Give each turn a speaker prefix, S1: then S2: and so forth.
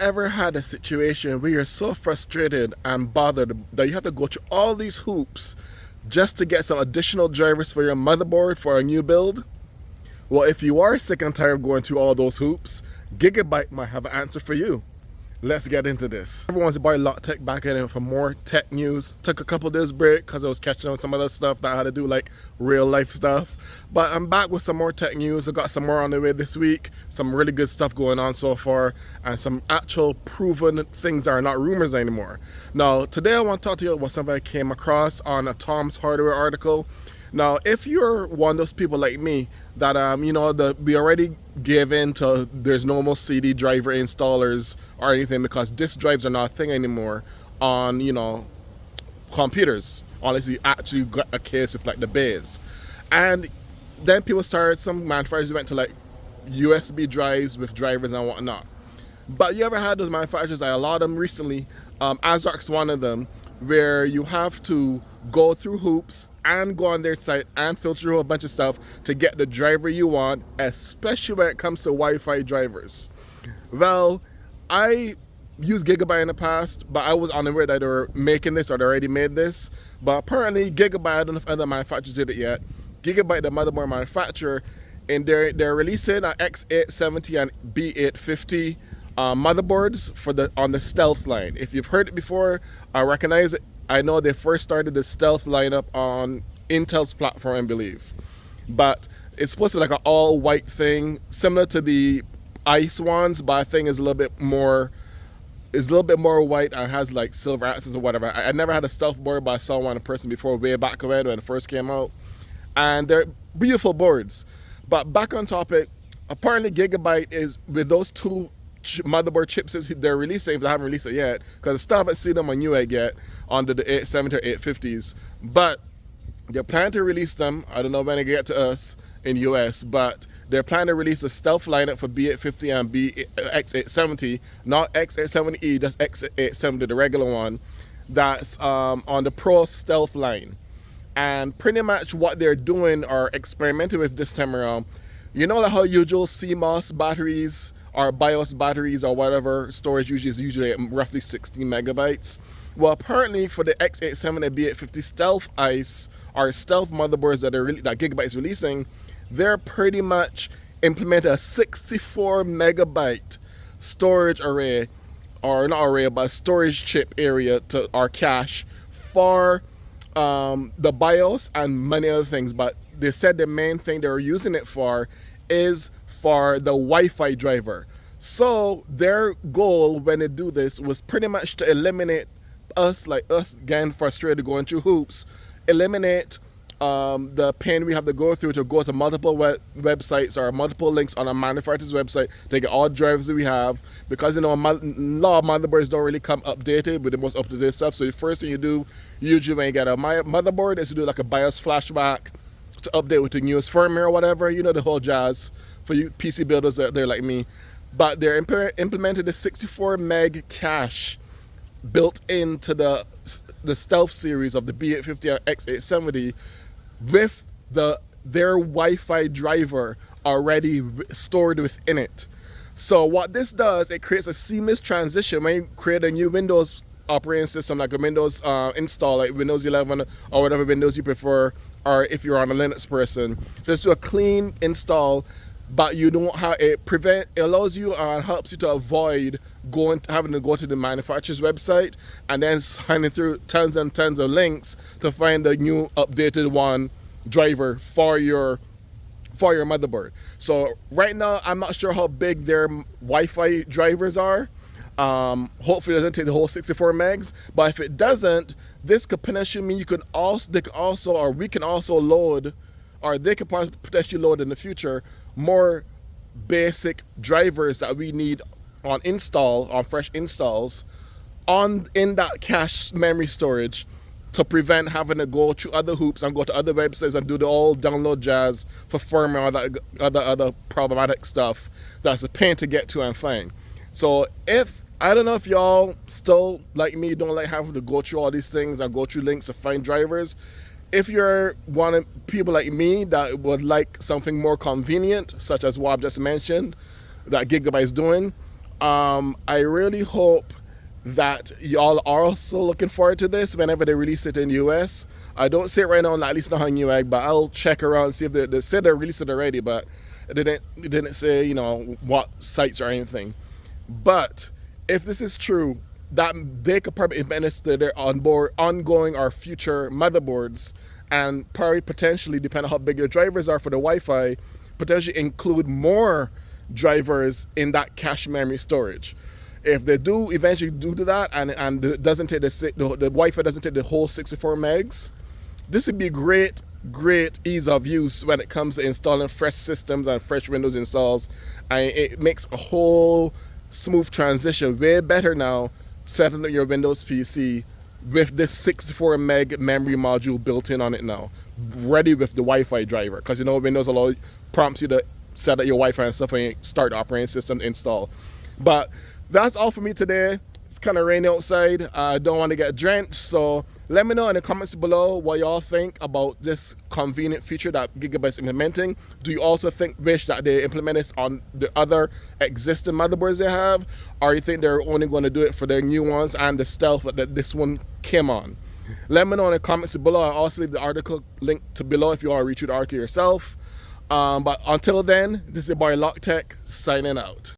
S1: ever had a situation where you're so frustrated and bothered that you have to go through all these hoops just to get some additional drivers for your motherboard for a new build? Well, if you are sick and tired of going through all those hoops, Gigabyte might have an answer for you. Let's get into this. Everyone's bought Lot Tech back in for more tech news. Took a couple days break because I was catching up with some other stuff that I had to do, like real life stuff. But I'm back with some more tech news. I got some more on the way this week. Some really good stuff going on so far, and some actual proven things that are not rumors anymore. Now, today I want to talk to you about something I came across on a Tom's Hardware article. Now, if you're one of those people like me that we already gave in to there's no more CD driver installers or anything because disk drives are not a thing anymore on computers unless you actually got a case with like the BIOS. And then some manufacturers went to like USB drives with drivers and whatnot. But you ever had those manufacturers? I a lot of them recently. ASRock's one of them, where you have to go through hoops and go on their site and filter a whole bunch of stuff to get the driver you want, especially when it comes to Wi-Fi drivers. Well, I used Gigabyte in the past, but I was unaware that they were making this or they already made this. But apparently Gigabyte, I don't know if other manufacturers did it yet, Gigabyte, the motherboard manufacturer, and they're releasing an X870 and B850 motherboards on the Stealth line. If you've heard it before, I recognize it. I know they first started the Stealth lineup on Intel's platform, I believe. But it's supposed to be like an all-white thing, similar to the Ice ones, but I think it's a little bit more white and has like silver accents or whatever. I never had a Stealth board, but I saw one in person before way back when it first came out. And they're beautiful boards. But back on topic, apparently Gigabyte is with those two motherboard chips they're releasing, if they haven't released it yet, because I still haven't seen them on Newegg yet under the 870 or 850s, but they're planning to release them. I don't know when they get to us in US, but they're planning to release a Stealth lineup for B850 and X870, not X870E, that's X870, the regular one, that's on the Pro Stealth line. And pretty much what they're doing or experimenting with this time around, you know how usual CMOS batteries or BIOS batteries or whatever storage usually at roughly 16 megabytes. Well, apparently for the X870 and B850 Stealth Ice or Stealth motherboards that Gigabyte is releasing, they're pretty much implementing a 64 megabyte storage array, or not array, but storage chip area to our cache for the BIOS and many other things. But they said the main thing they were using it for is for the Wi-Fi driver. So their goal when they do this was pretty much to eliminate us getting frustrated going through hoops, eliminate the pain we have to go through to go to multiple websites or multiple links on a manufacturer's website to get all drivers that we have, because a lot of motherboards don't really come updated with the most up-to-date stuff. So the first thing you do usually when you get a motherboard is to do like a BIOS flashback to update with the newest firmware or whatever, the whole jazz for you PC builders out there like me. But they're implemented a 64 meg cache built into the Stealth series of the B850 and X870 with their Wi-Fi driver already stored within it. So what this does, it creates a seamless transition when you create a new Windows operating system, like a Windows install, like Windows 11 or whatever Windows you prefer, or if you're on a Linux person, just do a clean install. But you don't have it allows you and helps you to avoid having to go to the manufacturer's website and then signing through tons and tons of links to find the new updated driver for your motherboard. So right now I'm not sure how big their Wi-Fi drivers are. Hopefully it doesn't take the whole 64 megs, but if it doesn't, this could potentially mean we can also load, or they could potentially load in the future more basic drivers that we need on fresh installs in that cache memory storage, to prevent having to go through other hoops and go to other websites and do the all download jazz for firmware, all that other problematic stuff that's a pain to get to and find. So I don't know if y'all still like me don't like having to go through all these things and go through links to find drivers. If you're one of people like me that would like something more convenient, such as what I've just mentioned, that Gigabyte is doing, I really hope that y'all are also looking forward to this whenever they release it in the US. I don't see it right now, at least not on Newegg, but I'll check around and see if they said they released it already, but it didn't say, you know, what sites or anything. But if this is true, that they could probably administer their ongoing or future motherboards, and probably potentially, depending on how big your drivers are for the Wi-Fi, potentially include more drivers in that cache memory storage. If they do eventually do that, and it doesn't take the Wi-Fi doesn't take the whole 64 megs, this would be great ease of use when it comes to installing fresh systems and fresh Windows installs, and it makes a whole smooth transition way better now setting up your Windows PC with this 64 meg memory module built in on it now, ready with the Wi-Fi driver, because you know Windows prompts you to set up your Wi-Fi and stuff when you start the operating system install. But that's all for me today. It's kind of rainy outside. I don't want to get drenched, so let me know in the comments below what y'all think about this convenient feature that Gigabyte is implementing. Do you also wish that they implement this on the other existing motherboards they have, or you think they're only going to do it for their new ones and the stealth that this one came on? Let me know in the comments below. I'll also leave the article link to below if you want to read through the article yourself. But until then, this is your boy LockTech signing out.